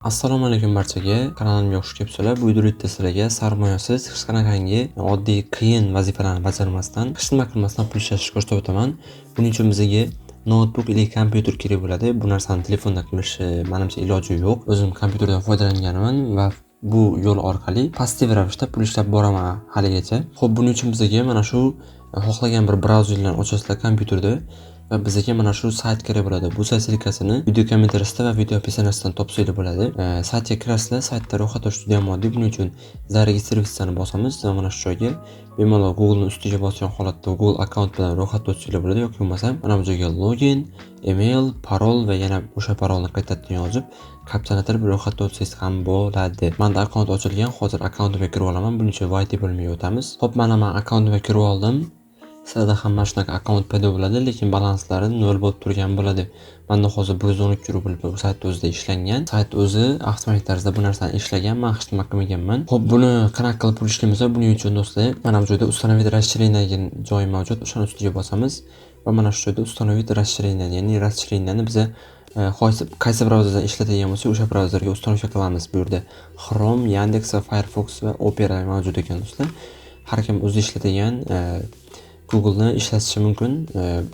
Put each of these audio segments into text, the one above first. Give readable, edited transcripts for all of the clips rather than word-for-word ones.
Assalomu alaykum barchaga. Kanalimga xush kelibsizlar. Bu videoda sizlarga sarmoyasiz hech qanaqangi oddiy qiyin vazifalarni bajarmasdan, hech nima qilmasdan pul ishlashni ko'rsatib o'taman. Buning uchun bizga notebook yoki kompyuter kerak bo'ladi. Bu narsani telefonda qilish menimcha iloji yo'q. O'zim kompyuterdan foydalanganman va bu yo'l orqali passiv ravishda pul ishlab boraman haligacha. Xo'p, buning uchun bizga mana shu xohlagan bir brauzerdan ochasizlar kompyuterda va bizga mana shu sayt kerak bo'ladi. Bu sayt silkasini video kommentariyasida va video opisaniyasidan topsanglar bo'ladi. Saytga kirasizlar, saytda ro'yxat ochish juda ham oddiy. Buning uchun zaregistritsiyani bosamiz va mana shu joyga bemalol Google'ni ustiga bosgan holatda Google akkaunt bilan ro'yxat ochishlar bo'ladi yoki bo'lmasam mana bu joyga login, email, parol va yana o'sha parolni qaytadan yozib kapchalatirib ro'yxatga o'tsangiz ham bo'ladi. Menda akkaunt ochilgan, hozir akkauntimga kirib olaman. Buning uchun YT bo'limiga o'tamiz. Xo'p, mana men akkauntimga kirib oldim. Sizlarda ham mana shunaqa akkaunt paydo bo'ladi, lekin balanslari 0 bo'lib turgan bo'ladi. Menda hozir 113 rubl bu sayt o'zida ishlangan. Sayt o'zi avtomatik tarzda bu narsani ishlagan, men hech nima qilmaganman. Xo'p, buni qanaqa qilib pul ishlaymiz? Buning uchun do'stlar, mana bu joyda установить расширение degan joy mavjud. O'shani ustiga bosamiz va mana shu joyda установить расширение, ya'ni расширениeni biz qaysi brauzerdan ishlatadigan bo'lsak, o'sha brauzerga установка qilamiz. Bu yerda Chrome, Yandex va Firefox va Opera mavjud ekan do'stlar. Har kim o'zi ishlatadigan Google'ni ishlatishi mumkin.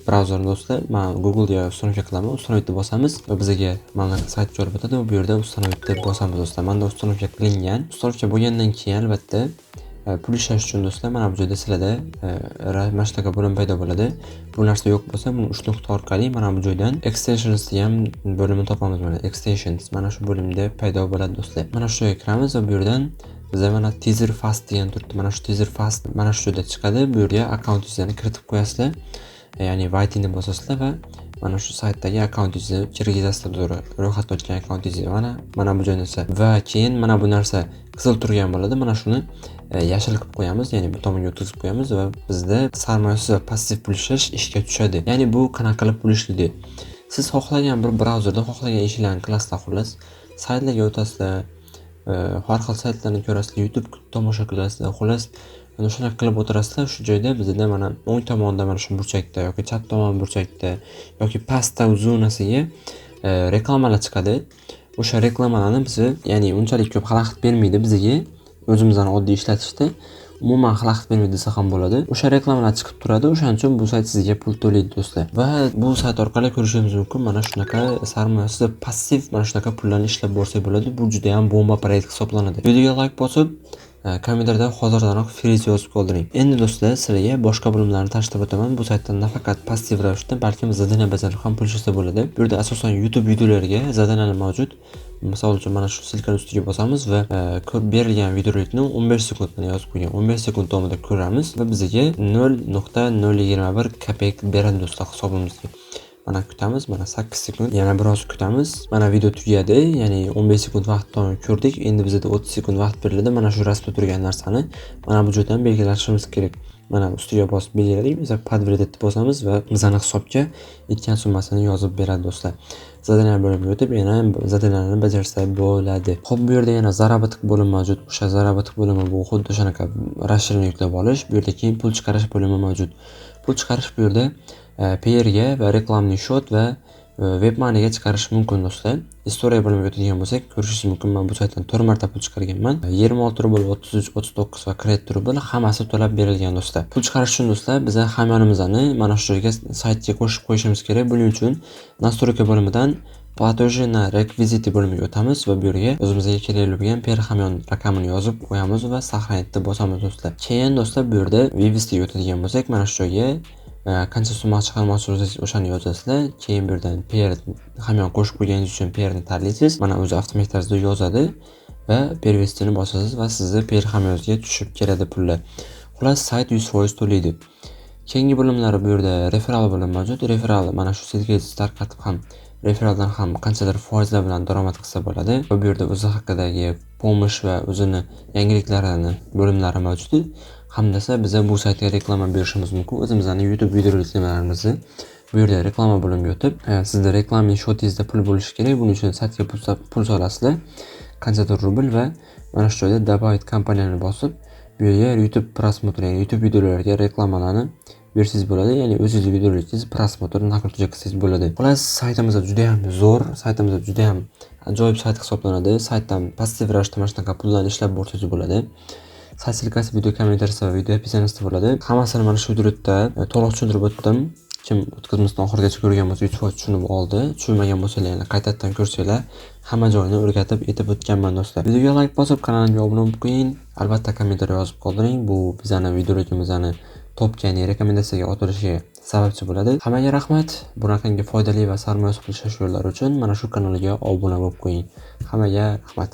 Brauzerni do'stlar, men Google'ga установка qilaman. Установить deb bosamiz va bizga mana sayt ko'rib o'tadi. Bu yerda установить deb bosamiz do'stlar. Menda установка qilingan. Установка bo'lgandan keyin albatta pul ishlash uchun do'stlar, mana bu joyda sizlarda mana shunaqa bo'lim paydo bo'ladi. Bu narsa yo'q bo'lsa, buni 3 nuqta orqali mana bu joydan extensions degan bo'limni topamiz. Mana extensions mana shu bo'limda paydo bo'ladi do'stlar. Mana shu joyga kiramiz va bu yerdan bizga mana teaser fast degan turibdi. Mana shu teaser fast mana shu joyda chiqadi. Bu yerga akkauntingizni kiritib qo'yasizlar. Ya'ni YT ni bosasizlar va mana shu saytdagi akkauntingizni kirgizasizlar. Ro'yxatga ochgan akkauntingizni mana bu joyda va keyin mana bu narsa qizil turgan bo'ladi. Mana shuni yashil qilib qo'yamiz, ya'ni bu tomonga o'tkazib qo'yamiz va bizda sarmoyasiz va passiv pul ishlash ishga tushadi. Ya'ni bu qanaqa qilib pul ishlaydi? Siz xohlagan bir brauzerda xohlagan ishlarni qilasizlar, xullas. Saytlarga o'tasizlar, har xil saytlarni ko'rasizlar, YouTube tomosha qilasizlar, xullas mana shunday qilib o'tirasizlar. Shu joyda bizda mana o'ng tomonda mana shu burchakda yoki chap tomon burchakda yoki pastda zonasiga reklamalar chiqadi. O'sha reklamalarni biz, ya'ni unchalik ko'p xalaqit bermaydi bizga o'zimizdan oddiy ishlatishda. Umuman xalaqit bermaydi desa ham bo'ladi. O'sha reklamalar chiqib turadi. O'shaning uchun bu sayt sizga pul to'laydi do'stlar. Va bu sayt orqali ko'rishingiz mumkin. Mana shunaqa sarmoyasiz passiv mana shunaqa pullarni ishlab borsak bo'ladi. Bu juda ham bomba proyekt hisoblanadi. Videoga like bosib, kommentariyada hozirdanoq freeze yozib qoldiring. Endi do'stlar, sizlarga boshqa bo'limlarni tashlab o'taman. Bu saytdan nafaqat passiv ravishda, balkim zadaniya bajarib ham pul ishlasa bo'ladi. Bu yerda asosan YouTube videolariga zadaniyalar mavjud. Misol uchun mana shu silkani ustiga bosamiz va ko'rib berilgan videorolikni 15 sekundni yozib qo'ygan. 15 sekund davomida ko'ramiz va bizga 0.021 kopeyka beradi do'stlar hisobimizga. Mana kutamiz, mana 8 sekund, yana biroz kutamiz. Mana video tugadi, ya'ni 15 sekund vaqtdan ko'rdik. Endi bizga 30 sekund vaqt beriladi. Mana shu rasmda turgan narsani mana bu joydan belgilashimiz kerak. Mana ustiga bosib belgiladik. Biz подтвердить deb bosamiz va bizning hisobga yetgan summasini yozib beradi do'stlar. Zadaniya bo'limiga o'tib, yana zadaniyalarni bajarsa bo'ladi. Xo'p, bu yerda yana заработок bo'limi mavjud. O'sha заработок bo'limi bu xuddi shunaqa расширение yuklab olish. Bu yerda keyin pul chiqarish bo'limi mavjud. Pul chiqarish bu yerda PR-ga va reklamniy shot va WebMoneyga chiqarish mumkin do'stlar. Istoriya bo'limiga o'tadigan bo'lsak, ko'rishingiz mumkin. Men bu saytdan 4 marta pul chiqarganman. 26 rubl, 33, 39 va 47 rubl hammasi to'lab berilgan do'stlar. Pul chiqarish uchun do'stlar, biz hamyonimizni mana shu joyga saytga qo'shib qo'yishimiz kerak. Buning uchun настройка bo'limidan платежи на rekviziti bo'limiga o'tamiz va bu yerga o'zimizga kerakli bo'lgan PR hamyon raqamini yozib qo'yamiz va сохранить deb bosamiz do'stlar. Keyin do'stlar, bu yerda websitega o'tadigan bo'lsak, mana shu joyga qancha summa chiqarmoqchi bo'lsangiz o'shani yozasizlar. Keyin bu yerdan PR hamyon qo'shib qo'yganingiz uchun PR ni tanlaysiz. Mana o'zi avtomatik tarzda yozadi va pervestini bosasiz va sizni PR hamyoningizga tushib keladi pullar. Xullas, sayt 100% to'laydi. Keyingi bo'limlari bu yerda referal bo'limi mavjud. Referal mana shu silkaga tarqatib ham referaldan ham qanchalar foizlar bilan daromad qilsa bo'ladi. Va bu yerda o'zi haqidagi pomosh va o'zini yangiliklarini bo'limlari mavjud. Hamda biza bu saytga reklama berishimiz mumkin. O'zimizning YouTube videolarimizni bu yerda reklama bo'limiga o'tib, sizda reklamning shotingizda pul bo'lishi kerak. Buning uchun saytga pul solasizlar. Qanchadir rubl va mana shu joyda добавить kompaniyani bosib, bu yerga YouTube просмотр, ya'ni YouTube videolariga reklamalarni bersangiz bo'ladi. Ya'ni o'zingiz videolaringiz prasmotr naql qilsangiz bo'ladi. Xullas, saytimiz juda ham zo'r, saytimiz juda ham ajoyib sayt hisoblanadi. Saytdan passiv ravishda mana shunaqa pullarni ishlab o'rtashga bo'ladi. Sayt silkasi video kommentariyasi va video opisiyasida bo'ladi. Hammasini mana shu hududda to'liq tushuntirib o'tdim. Kim o'tkazmasdan oxirigacha ko'rgan bo'lsa 100% tushunib oldi. Tushunmagan bo'lsalar yana qaytadan ko'rsanglar, hamma joyini o'rgatib etib o'tganman do'stlar. Videoga like bosib, kanalimga obuna bo'lib qo'ying. Albatta kommentariy yozib qoldiring. Bu bizani videolarimizni topgan rekomendatsiyaga o'tirishiga sababchi bo'ladi. Hammaga rahmat. Bunaqangi foydali va sarmoyasi pul ishlash yo'llari uchun mana shu kanalga obuna bo'lib qo'ying. Hammaga rahmat.